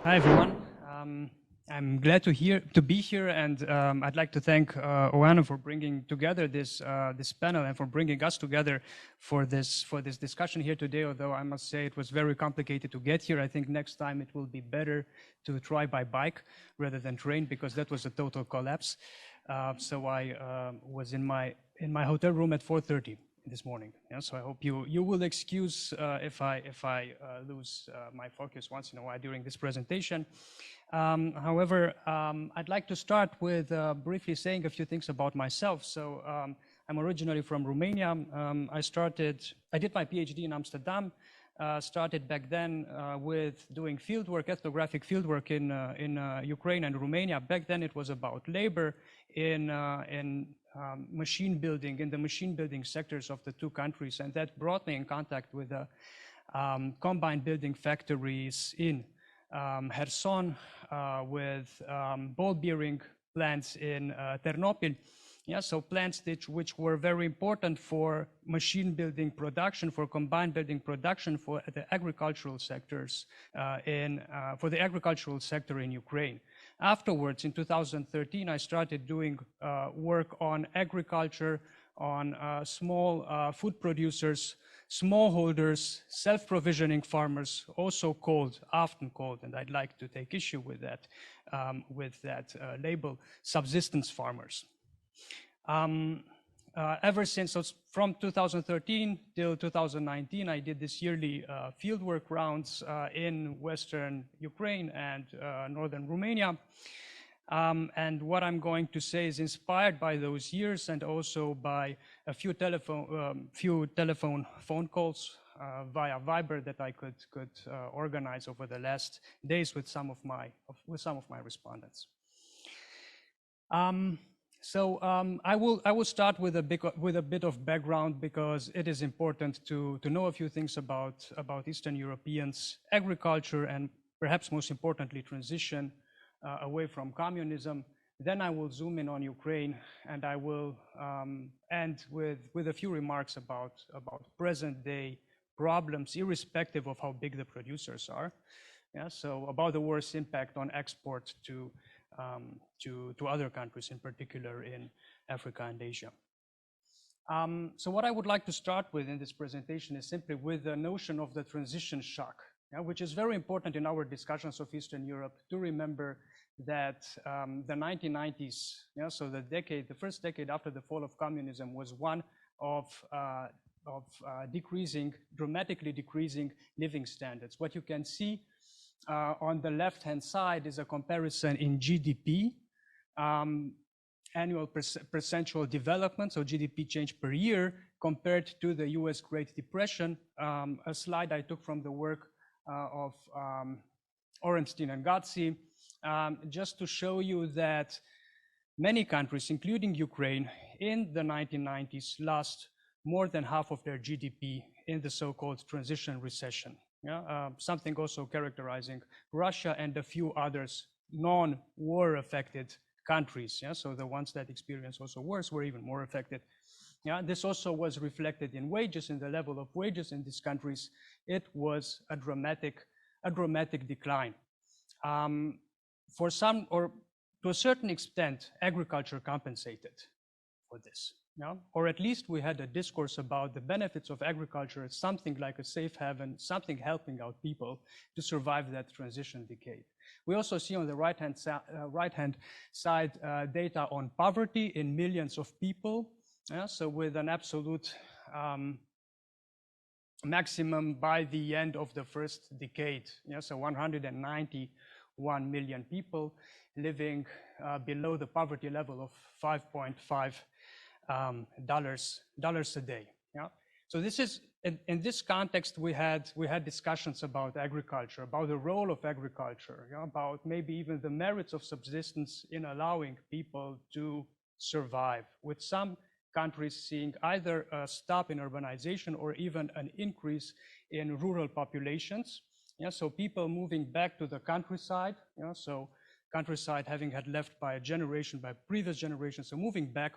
Hi everyone. I'm glad to be here, and I'd like to thank Oana for bringing together this panel and for bringing us together for this discussion here today. Although I must say it was very complicated to get here. I think next time it will be better to try by bike rather than train, because that was a total collapse. So I was in my hotel room at 4:30 this morning. Yeah, so I hope you will excuse if I lose my focus once in a while during this presentation. However, I'd like to start with briefly saying a few things about myself. So I'm originally from Romania. I did my PhD in Amsterdam. Started back then with doing fieldwork, ethnographic fieldwork in Ukraine and Romania. Back then it was about labor in machine building, in the machine building sectors of the two countries, and that brought me in contact with the combine building factories in Kherson, with ball bearing plants in Ternopil. Yeah, so plants which were very important for machine building production, for combined building production, for the agricultural sectors for the agricultural sector in Ukraine. Afterwards, in 2013, I started doing work on agriculture, on small food producers, smallholders, self-provisioning farmers, also often called, and I'd like to take issue with that label, subsistence farmers. Ever since, so from 2013 till 2019, I did this yearly fieldwork rounds in Western Ukraine and Northern Romania. And what I'm going to say is inspired by those years and also by a few telephone phone calls via Viber that I could organize over the last days with some of my respondents. I will start with a bit of background, because it is important to know a few things about Eastern Europeans' agriculture and perhaps most importantly transition away from communism. Then I will zoom in on Ukraine, and I will end with a few remarks about present day problems, irrespective of how big the producers are. Yeah, so about the war's impact on export to other countries, in particular in Africa and Asia. So what I would like to start with in this presentation is simply with the notion of the transition shock, which is very important in our discussions of Eastern Europe to remember that the 1990s, so the first decade after the fall of communism, was one of dramatically decreasing living standards. What you can see on the left-hand side is a comparison in GDP, annual percentual development, so GDP change per year, compared to the US Great Depression, a slide I took from the work of Orenstein and Gotzi, just to show you that many countries, including Ukraine, in the 1990s lost more than half of their GDP in the so-called transition recession. Something also characterizing Russia and a few others non-war affected countries. So the ones that experienced also wars were even more affected. This also was reflected in wages, in the level of wages in these countries. It was a dramatic decline. For some, or to a certain extent, agriculture compensated for this. Or at least we had a discourse about the benefits of agriculture as something like a safe haven, something helping out people to survive that transition decade. We also see on the right-hand side data on poverty in millions of people. So with an absolute maximum by the end of the first decade. So 191 million people living below the poverty level of $5.5 dollars a day. So this is in this context we had discussions about agriculture, about the role of agriculture, about maybe even the merits of subsistence in allowing people to survive, with some countries seeing either a stop in urbanization or even an increase in rural populations. So people moving back to the countryside, so countryside having had left by a generation, by previous generations, so moving back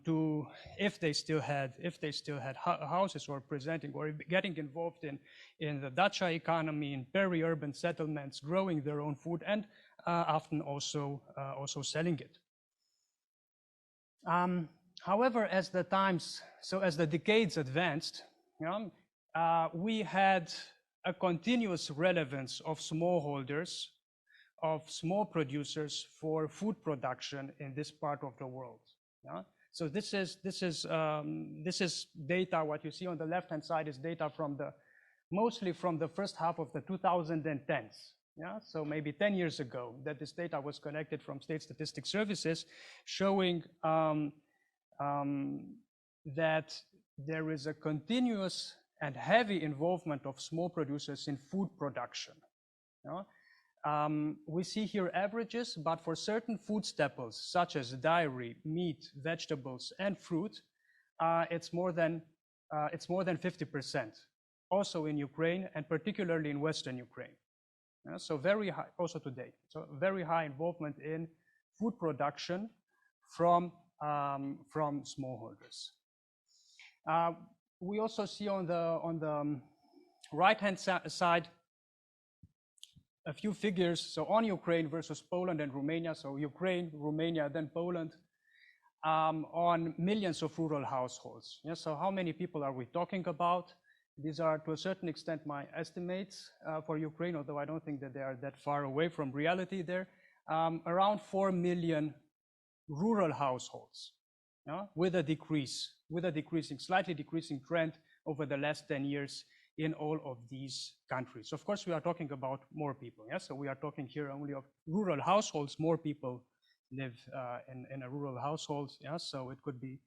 to if they still had houses or presenting or getting involved in the dacha economy, in peri-urban settlements, growing their own food, and often also selling it. However, as the decades advanced, we had a continuous relevance of smallholders, of small producers for food production in this part of the world. So this is data. What you see on the left-hand side is data mostly from the first half of the 2010s. So maybe 10 years ago that this data was collected from State Statistics Services, showing that there is a continuous and heavy involvement of small producers in food production. We see here averages, but for certain food staples such as dairy, meat, vegetables, and fruit, it's more than 50%. Also in Ukraine, and particularly in Western Ukraine. So very high, also today. So very high involvement in food production from smallholders. We also see on the right-hand side a few figures. So on Ukraine versus Poland and Romania. So Ukraine, Romania, then Poland, on millions of rural households. So how many people are we talking about? These are, to a certain extent, my estimates for Ukraine, although I don't think that they are that far away from reality there. Around 4 million rural households, with a slightly decreasing trend over the last 10 years in all of these countries. Of course, we are talking about more people. So we are talking here only of rural households. More people live in a rural household. So it could be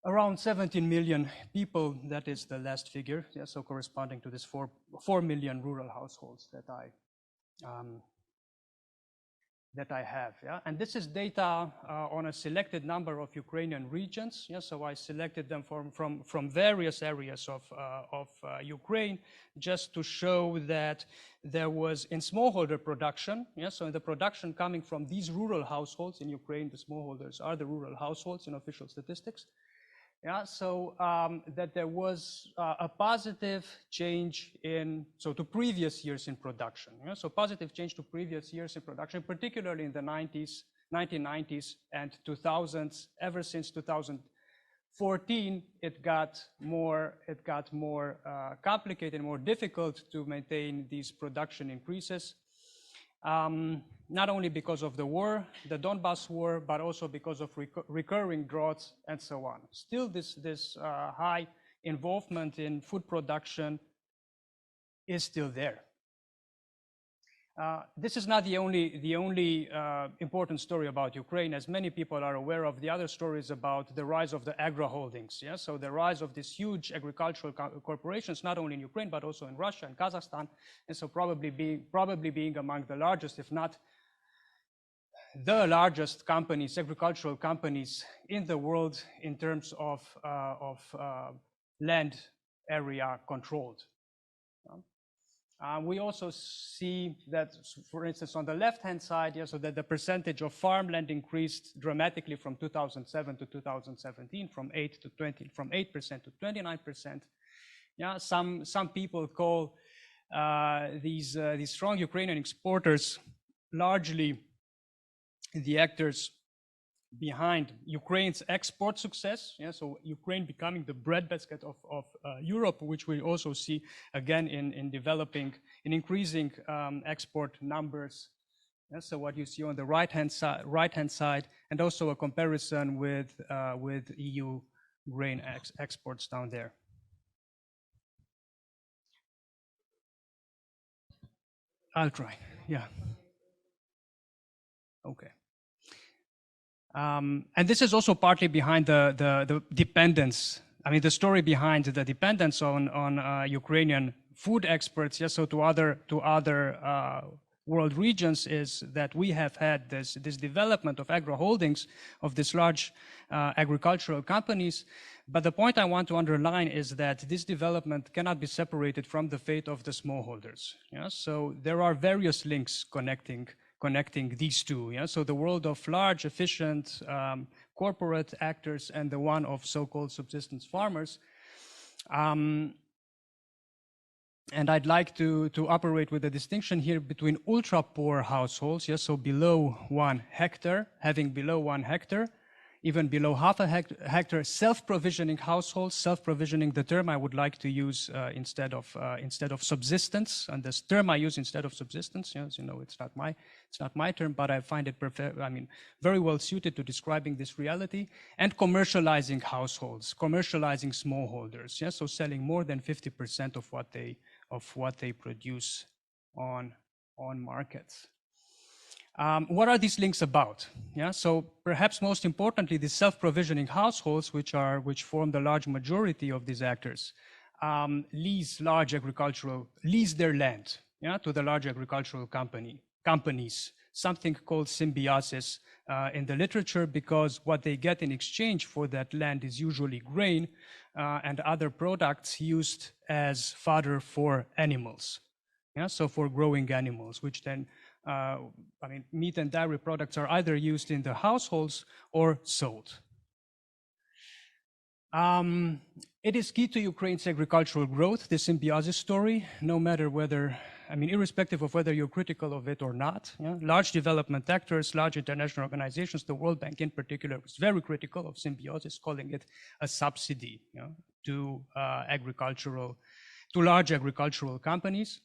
around 17 million people. That is the last figure. So corresponding to this 4 million rural households that I have. And this is data on a selected number of Ukrainian regions. So I selected them from various areas of Ukraine, just to show that there was in smallholder production. So in the production coming from these rural households in Ukraine, the smallholders are the rural households in official statistics. So that there was a positive change to previous years in production. So positive change to previous years in production, particularly in the 1990s and 2000s. Ever since 2014, it got more complicated, more difficult to maintain these production increases. Not only because of the war, the Donbas war, but also because of recurring droughts and so on. Still, this high involvement in food production is still there. This is not the only important story about Ukraine. As many people are aware of, the other stories about the rise of the agro holdings. So the rise of these huge agricultural corporations, not only in Ukraine, but also in Russia and Kazakhstan. And so probably being among the largest, if not the largest companies, agricultural companies in the world in terms of land area controlled. We also see that, for instance, on the left-hand side, so that the percentage of farmland increased dramatically from 2007 to 2017, from 8% to 29%. Some people call these strong Ukrainian exporters largely the actors behind Ukraine's export success. So Ukraine becoming the breadbasket of Europe, which we also see again in increasing export numbers. So what you see on the right-hand side, and also a comparison with EU grain exports down there. I'll try. Yeah. Okay. And this is also partly behind the dependence. I mean, the story behind the dependence on Ukrainian food exports, so to other world regions, is that we have had this development of agro holdings of these large agricultural companies. But the point I want to underline is that this development cannot be separated from the fate of the smallholders. So there are various links connecting connecting these two. Yeah? So the world of large, efficient corporate actors and the one of so-called subsistence farmers. And I'd like to operate with a distinction here between ultra-poor households, yes, so below 1 hectare, having below 1 hectare, even below half a hectare, self-provisioning households. Self-provisioning, the term I would like to use instead of subsistence, and this term I use instead of subsistence. Yes, you know, it's not my term, but I find it very well suited to describing this reality. And commercializing households, commercializing smallholders. Yes, so selling more than 50% of what they produce on markets. What are these links about? Yeah, so perhaps most importantly, the self-provisioning households, which form the large majority of these actors, lease their land, yeah, to the large agricultural companies. Something called symbiosis in the literature, because what they get in exchange for that land is usually grain and other products used as fodder for animals. Yeah, so for growing animals, which then meat and dairy products are either used in the households or sold. It is key to Ukraine's agricultural growth, the symbiosis story, no matter whether, irrespective of whether you're critical of it or not. Yeah? Large development actors, large international organizations, the World Bank in particular, was very critical of symbiosis, calling it a subsidy, you know, to large agricultural companies.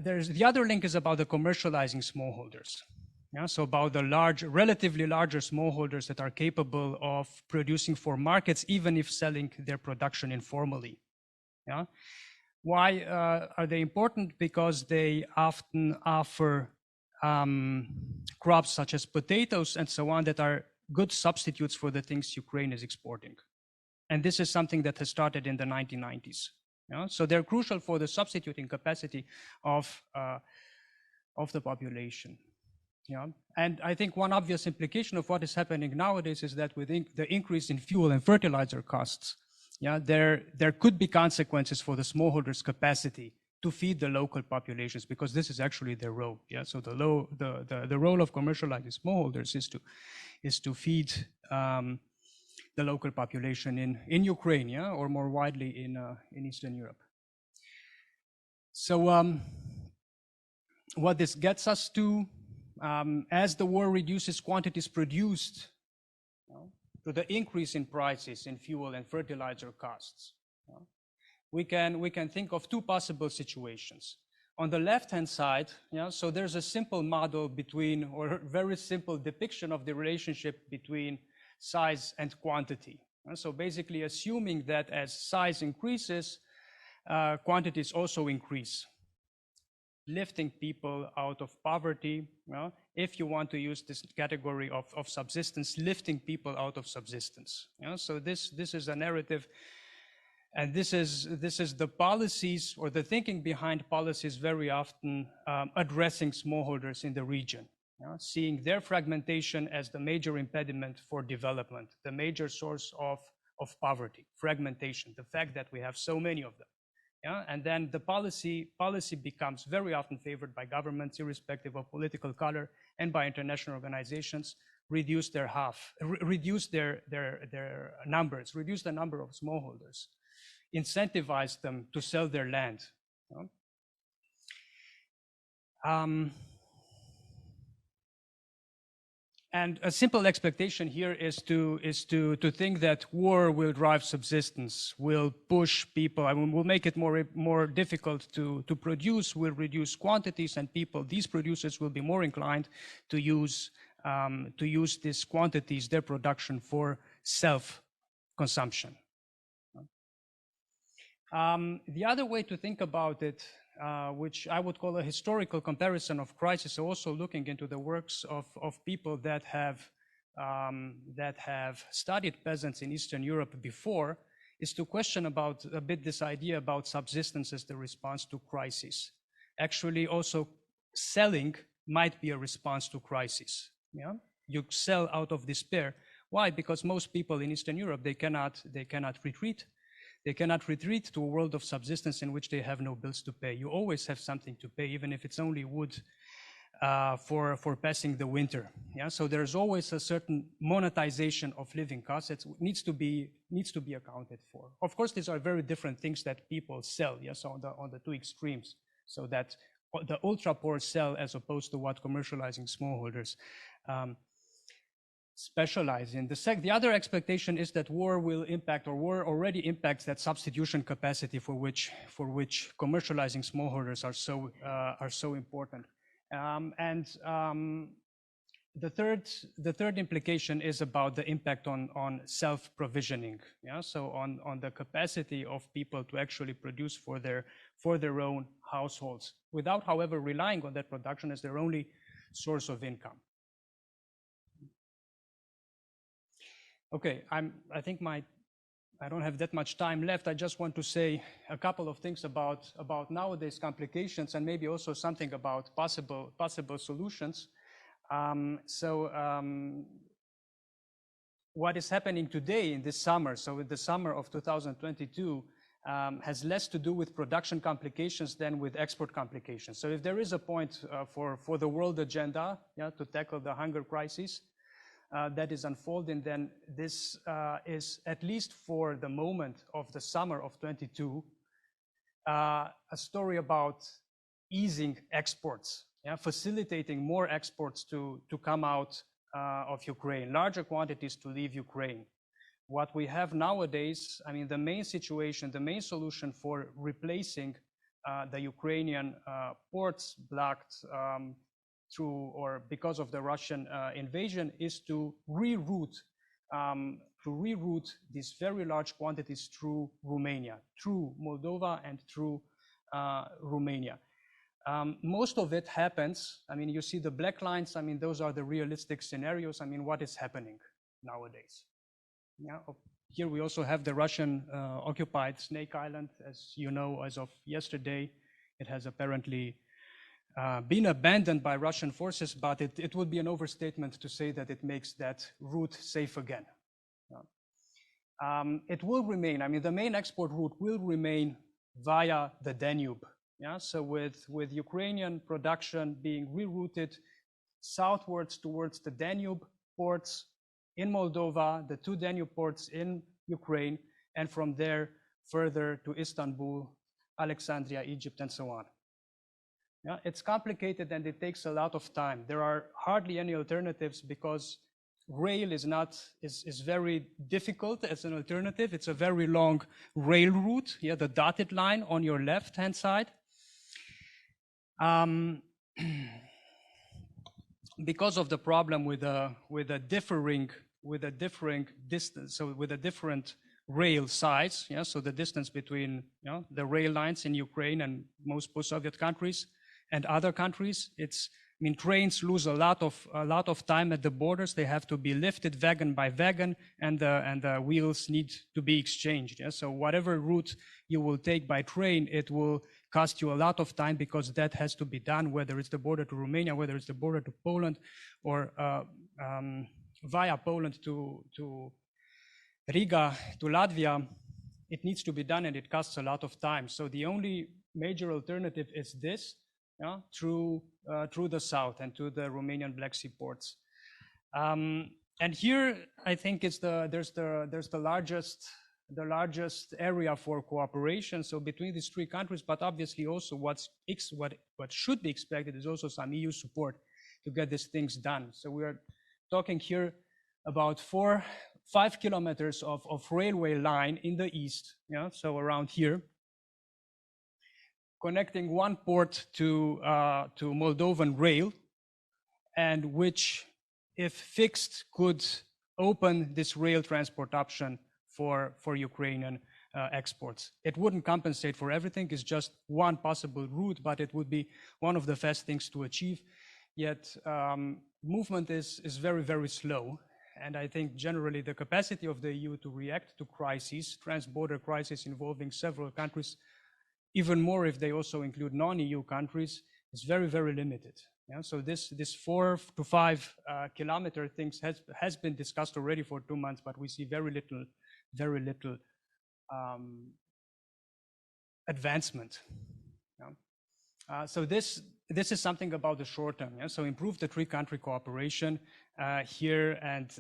There's the other link is about the commercializing smallholders. Yeah, so about the relatively larger smallholders that are capable of producing for markets, even if selling their production informally. Yeah, why are they important? Because they often offer crops such as potatoes and so on that are good substitutes for the things Ukraine is exporting. And this is something that has started in the 1990s. Yeah? So they're crucial for the substituting capacity of the population. Yeah? And I think one obvious implication of what is happening nowadays is that with the increase in fuel and fertilizer costs, yeah, there could be consequences for the smallholders' capacity to feed the local populations, because this is actually their role. Yeah? So the role of commercializing smallholders is to feed the local population in Ukraine, yeah, or more widely in Eastern Europe. So what this gets us to, as the war reduces quantities produced, you know, to the increase in prices in fuel and fertilizer costs, you know, we can think of two possible situations. On the left-hand side, you know, so there's a simple model or very simple depiction of the relationship between size and quantity. So basically assuming that as size increases, quantities also increase, lifting people out of poverty. Well, if you want to use this category of subsistence, lifting people out of subsistence. So this is a narrative, and this is the policies or the thinking behind policies very often addressing smallholders in the region. Seeing their fragmentation as the major impediment for development, the major source of poverty, fragmentation, the fact that we have so many of them. Yeah? And then the policy becomes very often favored by governments, irrespective of political color, and by international organizations, reduce their numbers, reduce the number of smallholders, incentivize them to sell their land. You know? And a simple expectation here is to think that war will drive subsistence, will push people, will make it more difficult to produce, will reduce quantities, and these producers will be more inclined to use these quantities, their production, for self-consumption. The other way to think about it, which I would call a historical comparison of crisis, also looking into the works of people that have studied peasants in Eastern Europe before, is to question about a bit this idea about subsistence as the response to crisis. Actually, also selling might be a response to crisis. Yeah, you sell out of despair. Why? Because most people in Eastern Europe, they cannot retreat. They cannot retreat to a world of subsistence in which they have no bills to pay. You always have something to pay, even if it's only wood for passing the winter. Yeah, so there's always a certain monetization of living costs that needs to be accounted for. Of course, these are very different things that people sell. Yes, on the two extremes. So that the ultra poor sell as opposed to what commercializing smallholders specialize in. The other expectation is that war will impact, or war already impacts, that substitution capacity for which commercializing smallholders are so important. The third implication is about the impact on self-provisioning. Yeah, so on the capacity of people to actually produce for their own households, without, however, relying on that production as their only source of income. Okay, I think I don't have that much time left. I just want to say a couple of things about nowadays complications, and maybe also something about possible solutions. What is happening today in this summer, so in the summer of 2022, has less to do with production complications than with export complications. So if there is a point for the world agenda, yeah, to tackle the hunger crisis that is unfolding, then this is, at least for the moment of the summer of 22, a story about easing exports, yeah, facilitating more exports to come out of Ukraine, larger quantities to leave Ukraine. What we have nowadays, I mean, the main solution for replacing the Ukrainian ports blocked through or because of the Russian invasion is to reroute these very large quantities through Romania, through Moldova and through Romania. Most of it happens, I mean, you see the black lines, I mean, those are the realistic scenarios. I mean, what is happening nowadays? Yeah. Here we also have the Russian occupied Snake Island. As you know, as of yesterday, it has apparently been abandoned by Russian forces, but it would be an overstatement to say that it makes that route safe again. It will remain, I mean, the main export route will remain via the Danube. Yeah, so with Ukrainian production being rerouted southwards towards the Danube ports in Moldova, the two Danube ports in Ukraine, and from there further to Istanbul, Alexandria, Egypt, and so on. Yeah, it's complicated and it takes a lot of time. There are hardly any alternatives because rail is very difficult as an alternative. It's a very long rail route. Yeah, the dotted line on your left-hand side. Because of the problem with a differing distance, so with a different rail size, yeah, so the distance between, you know, the rail lines in Ukraine and most post-Soviet countries and other countries, I mean, trains lose a lot of time at the borders. They have to be lifted wagon by wagon, and the wheels need to be exchanged. Yeah? So whatever route you will take by train, it will cost you a lot of time because that has to be done, whether it's the border to Romania, whether it's the border to Poland, or via Poland to Riga, to Latvia. It needs to be done and it costs a lot of time. So the only major alternative is this, yeah, through the south and to the Romanian Black Sea ports. And here, I think there's the largest area for cooperation. So between these three countries, but obviously also what should be expected is also some EU support to get these things done. So we are talking here about 5 kilometers of railway line in the east, yeah, so around here, connecting one port to Moldovan rail, and which, if fixed, could open this rail transport option for Ukrainian exports. It wouldn't compensate for everything, it's just one possible route, but it would be one of the fast things to achieve. Yet movement is very, very slow. And I think generally the capacity of the EU to react to crises, trans-border crises involving several countries, even more if they also include non-EU countries, is very, very limited. Yeah? So this 4 to 5 kilometer things has been discussed already for 2 months, but we see very little advancement. So this is something about the short term. Yeah? So improve the three-country cooperation here, and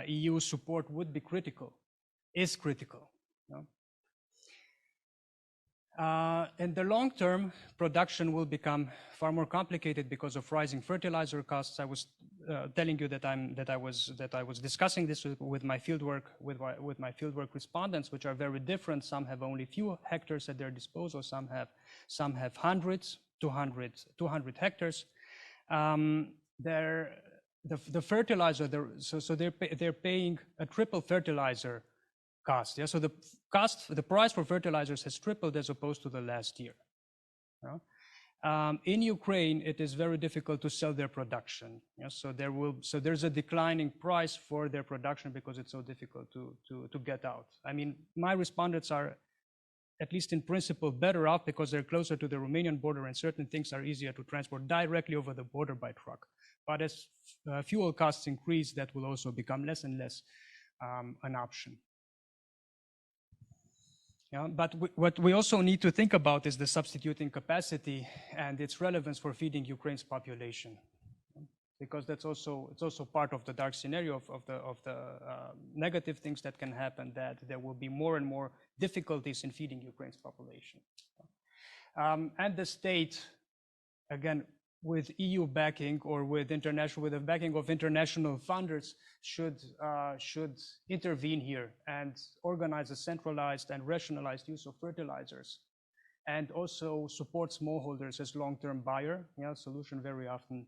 EU support would be critical, is critical. Yeah? In the long term, production will become far more complicated because of rising fertilizer costs. I was telling you that I was discussing this with my fieldwork respondents, which are very different. Some have only few hectares at their disposal. Some have hundreds, 200 hectares. The fertilizer, they're paying a triple fertilizer cost. Yeah, so the price for fertilizers has tripled as opposed to the last year. Yeah? In Ukraine, it is very difficult to sell their production. Yeah? So there's a declining price for their production because it's so difficult to get out. I mean, my respondents are, at least in principle, better off because they're closer to the Romanian border and certain things are easier to transport directly over the border by truck. But as fuel costs increase, that will also become less and less an option. Yeah, but what we also need to think about is the substituting capacity and its relevance for feeding Ukraine's population, because it's also part of the dark scenario of the negative things that can happen, that there will be more and more difficulties in feeding Ukraine's population. And the state, again, with EU backing or with the backing of international funders, should intervene here and organize a centralized and rationalized use of fertilizers, and also support smallholders as long-term buyer. Yeah, solution very often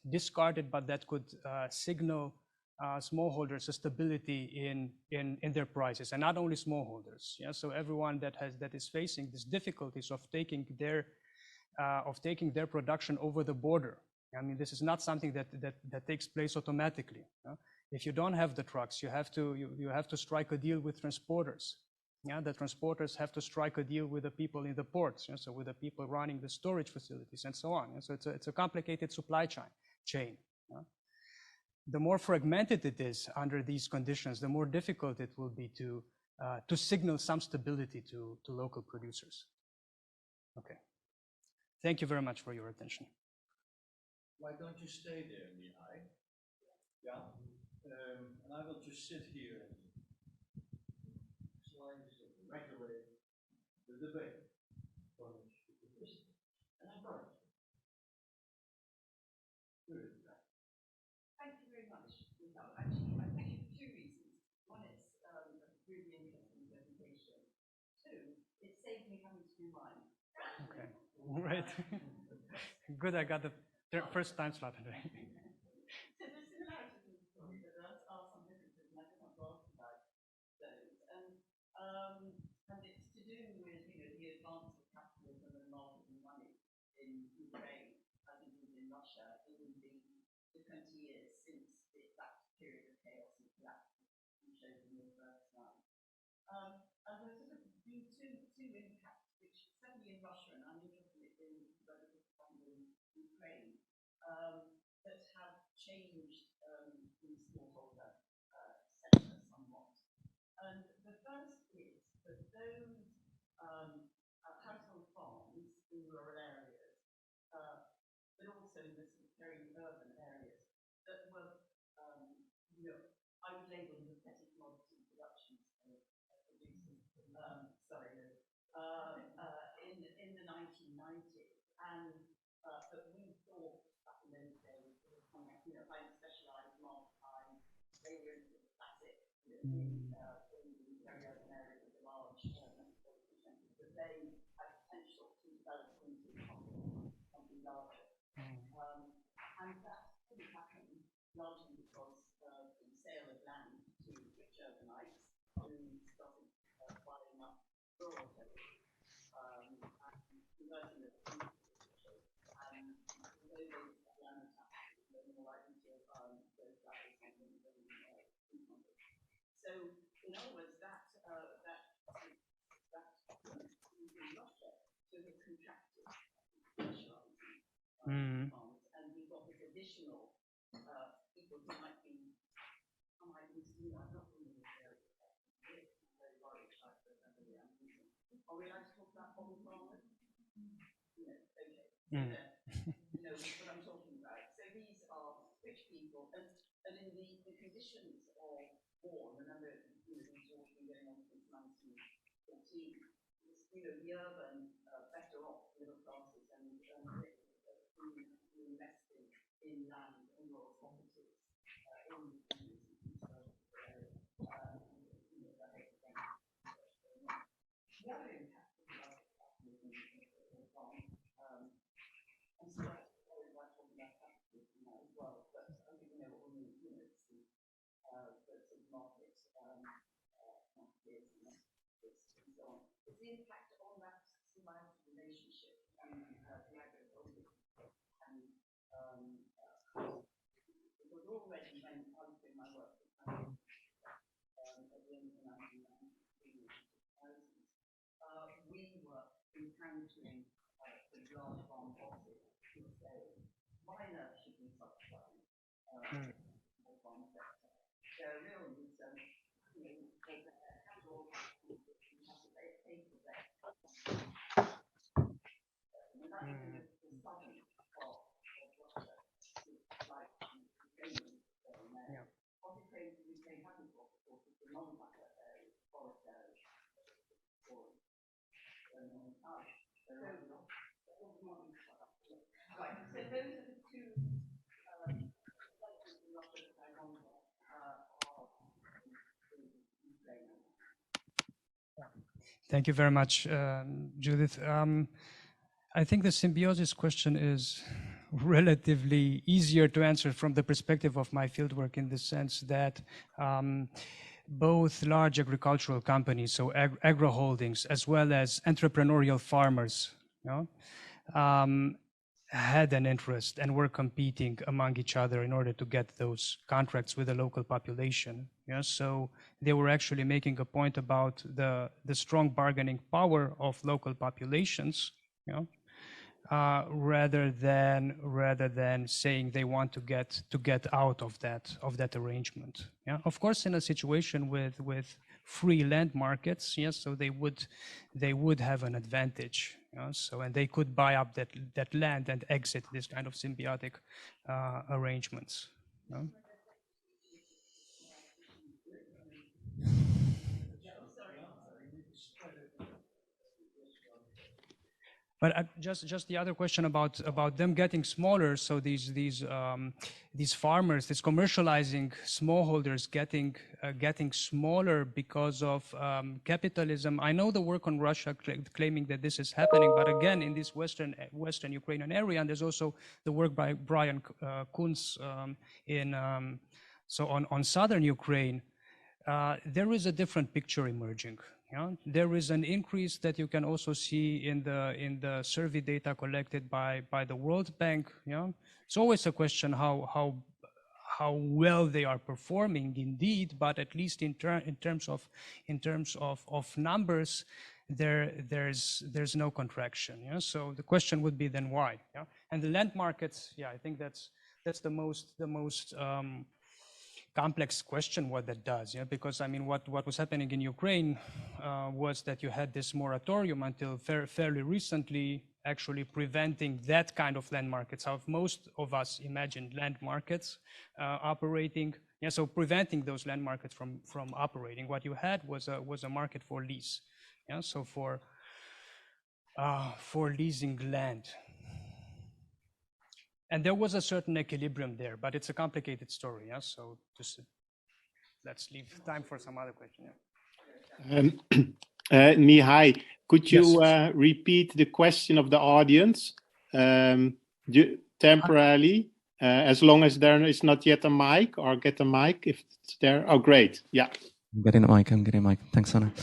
discarded, but that could signal smallholders a stability in their prices, and not only smallholders. Yeah, so everyone that is facing these difficulties of taking their production over the border. I mean, this is not something that takes place automatically. If you don't have the trucks, you have to strike a deal with transporters. Yeah, the transporters have to strike a deal with the people in the ports, so with the people running the storage facilities and so on. So it's a complicated supply chain. The more fragmented it is under these conditions, the more difficult it will be to signal some stability to local producers. Okay. Thank you very much for your attention. Why don't you stay there, Mihai? Yeah. And I will just sit here and regulate the debate. And I'm right. Good. Thank you very much. Actually, I thank you for two reasons. One, it's a really interesting presentation. Two, it saved me having to do mine. Okay. Right. Good, I got the first time slot today. So the similarities in the story, there are some differences, and I just want to ask about those. And it's to do with, the advance of capitalism and market and money in Ukraine, as it is in Russia, in the 20 years since that period of chaos and collapse you showed in your first slide. And there's sort of been two impacts, which certainly in Russia, and I'm interested in whether this happened in Ukraine, that have changed the smallholder sector somewhat. And the first is that those household farms in rural areas, but also in the sort of very urban areas, that were, I would label them as petty commodity production, in the 1990s, and that we thought back in those days, highly specialized market time, they were in the classic, in very urban areas with a large percentage, but they had potential to develop into something larger. And that didn't happen largely because of the sale of land to rich urbanites who started buying up rural territory and converting it into agriculture. And although they had land tax, they were more likely to go flat or something than so, in other words, that in Russia sort of contracted, specializing farms, and we got this additional people who might be, I'm not really very worried, I remember are we allowed to talk about model farmers? No, okay. You know what I'm talking about. So these are rich people, and in the conditions of war, remember, you know, these wars have been going on since 1914. You know, the urban, better off middle classes and investing in land and rural properties in these areas. You know, that is the other impact of capitalism on and so that's what we might talk about capitalism now as well, but I think we know what we mean, you know, it's the sort of market and so on. It's the impact on that symbiotic relationship and the agriculture and because already when I was doing my work at the end of the 1990s, we were encountering the large farm bosses who say, minor should be subsidized the farm sector. Their real reason, you know, was that their cattle have to pay 8%. And that's the southern part of Russia, like Ukraine there. What Ukraine hasn't got, of course, is the non-macro areas, forest areas, right, so those are the two places in Russia that I monitor Thank you very much, Judith. I think the symbiosis question is relatively easier to answer from the perspective of my fieldwork in the sense that both large agricultural companies, so agro holdings, as well as entrepreneurial farmers, you know, had an interest and were competing among each other in order to get those contracts with the local population. Yeah, so they were actually making a point about the strong bargaining power of local populations, you know, rather than saying they want to get out of that arrangement. Yeah, of course, in a situation with free land markets, yes, so they would have an advantage. So and they could buy up that land and exit this kind of symbiotic arrangements. But just the other question about them getting smaller. So these farmers, these commercializing smallholders getting smaller because of capitalism. I know the work on Russia claiming that this is happening, but again, in this western Ukrainian area, and there's also the work by Brian Kunz so on southern Ukraine. There is a different picture emerging. Yeah? There is an increase that you can also see in the survey data collected by the World Bank. Yeah? It's always a question how well they are performing indeed, but at least in terms of numbers, there's no contraction. Yeah? So the question would be then why? Yeah? And the land markets, yeah, I think that's the most complex question what that does, yeah, because I mean what was happening in Ukraine was that you had this moratorium until fairly recently actually preventing that kind of land markets. How most of us imagined land markets operating, yeah, so preventing those land markets from operating. What you had was a market for lease, yeah, so for leasing land. And there was a certain equilibrium there, but it's a complicated story. Yeah? So just let's leave time for some other question. Yeah. Mihai, could you repeat the question of the audience temporarily, as long as there is not yet a mic, or get a mic if it's there? Oh, great. Yeah. I'm getting a mic. Thanks, Anna.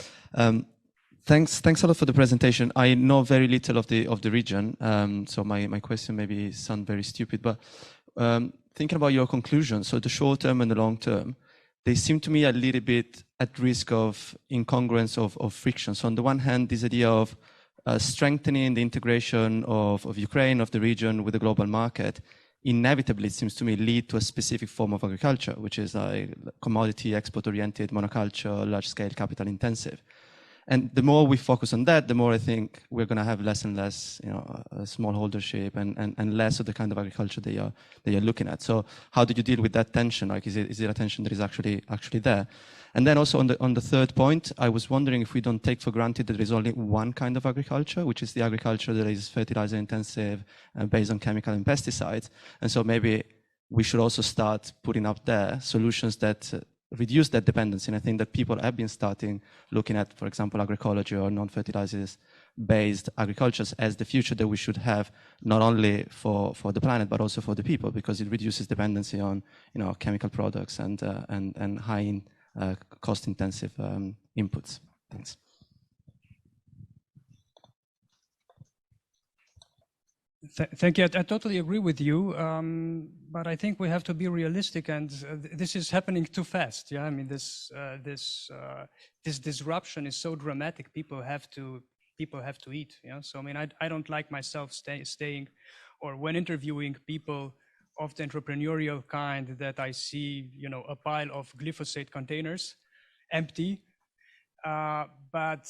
Thanks a lot for the presentation. I know very little of the region, so my question maybe sound very stupid, but thinking about your conclusions, so the short term and the long term, they seem to me a little bit at risk of incongruence of friction. So on the one hand, this idea of strengthening the integration of Ukraine, of the region with the global market, inevitably, it seems to me, lead to a specific form of agriculture, which is a commodity export-oriented monoculture, large-scale capital-intensive. And the more we focus on that, the more I think we're going to have less and less, smallholdership and less of the kind of agriculture that you're looking at. So how do you deal with that tension? Like, is it a tension that is actually there? And then also on the third point, I was wondering if we don't take for granted that there is only one kind of agriculture, which is the agriculture that is fertilizer intensive and based on chemical and pesticides. And so maybe we should also start putting up there solutions that reduce that dependency. And I think that people have been starting looking at, for example, agroecology or non-fertilizers based agricultures as the future that we should have, not only for the planet, but also for the people, because it reduces dependency on, chemical products and high cost intensive inputs. Thanks. Thank you. I totally agree with you, but I think we have to be realistic, and this is happening too fast. Yeah, I mean, this disruption is so dramatic. People have to eat. Yeah, so I mean, I don't like myself staying, or when interviewing people of the entrepreneurial kind, that I see, a pile of glyphosate containers, empty, but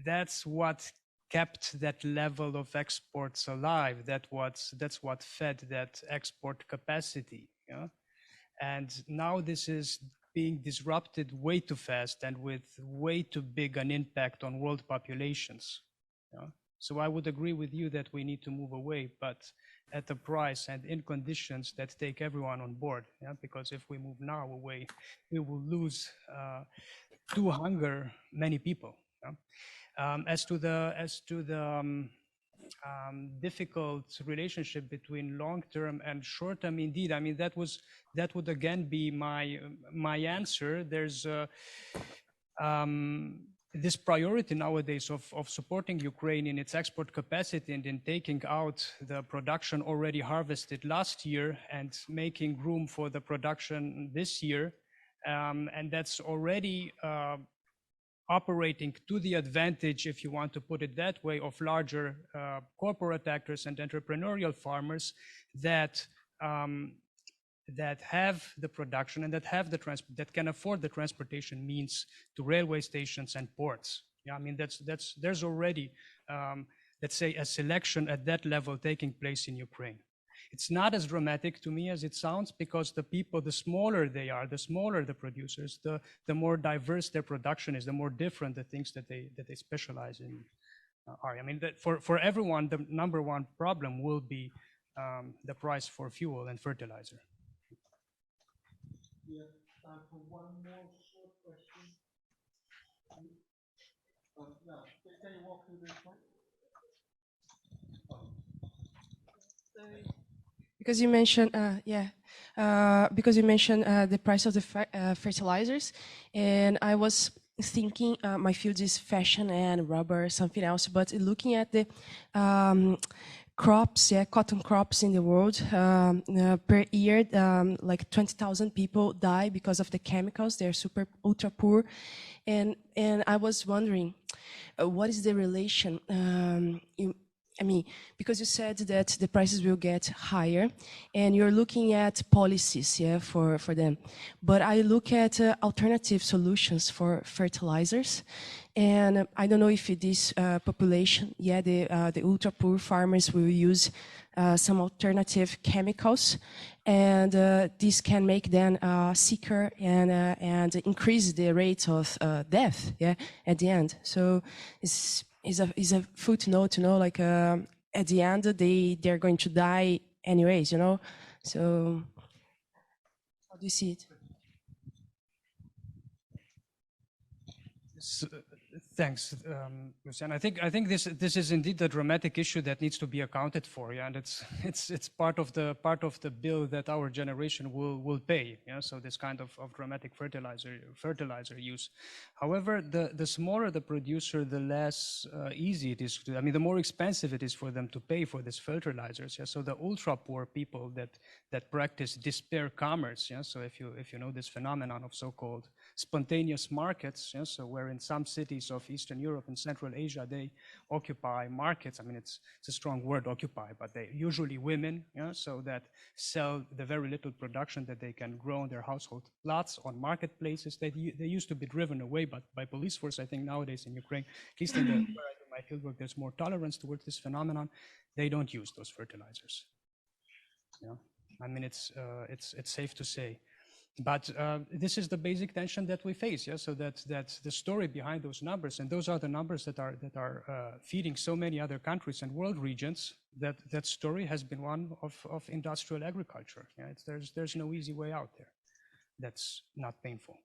that's what kept that level of exports alive. That's what fed that export capacity. Yeah? And now this is being disrupted way too fast and with way too big an impact on world populations. Yeah? So I would agree with you that we need to move away, but at a price and in conditions that take everyone on board. Yeah? Because if we move now away, we will lose to hunger many people. Yeah? As to the difficult relationship between long-term and short-term, indeed, I mean, that would again be my answer. There's this priority nowadays of supporting Ukraine in its export capacity and in taking out the production already harvested last year and making room for the production this year, and that's already operating to the advantage, if you want to put it that way, of larger corporate actors and entrepreneurial farmers that have the production and that can afford the transportation means to railway stations and ports. Yeah, I mean, there's already let's say a selection at that level taking place in Ukraine. It's not as dramatic to me as it sounds, because the people, the smaller they are, the smaller the producers, the more diverse their production is, the more different the things that they specialize in are. I mean, that for everyone, the number one problem will be the price for fuel and fertilizer. We have time for one more short question. Can you walk through this one? Because you mentioned, the price of the fertilizers, and I was thinking, my field is fashion and rubber, something else, but looking at the crops, cotton crops in the world, per year, like 20,000 people die because of the chemicals. They're ultra poor, and I was wondering, what is the relation? Because you said that the prices will get higher, and you're looking at policies, for them. But I look at alternative solutions for fertilizers, and I don't know if this population, the ultra poor farmers will use some alternative chemicals, and this can make them sicker and increase the rate of death, at the end. So is a footnote to know, like at the end they're going to die anyways, So how do you see it? Thanks, Lucian. I think this is indeed a dramatic issue that needs to be accounted for, and it's part of the bill that our generation will pay. So this kind of dramatic fertilizer use. However, the smaller the producer, the less easy it is to. I mean, the more expensive it is for them to pay for these fertilizers. So the ultra poor people that practice despair commerce. So if you know this phenomenon of so-called spontaneous markets. Yeah? So where in some cities of Eastern Europe and Central Asia, they occupy markets. I mean, it's a strong word, occupy, but they usually women, yeah? So that sell the very little production that they can grow in their household plots on marketplaces. They used to be driven away by police force. I think nowadays in Ukraine, at least in where I do my fieldwork, there's more tolerance towards this phenomenon. They don't use those fertilizers. Yeah, I mean, it's safe to say. But this is the basic tension that we face. Yeah, so that's the story behind those numbers, and those are the numbers that are feeding so many other countries and world regions. That story has been one of industrial agriculture. Yeah, there's no easy way out there. That's not painful.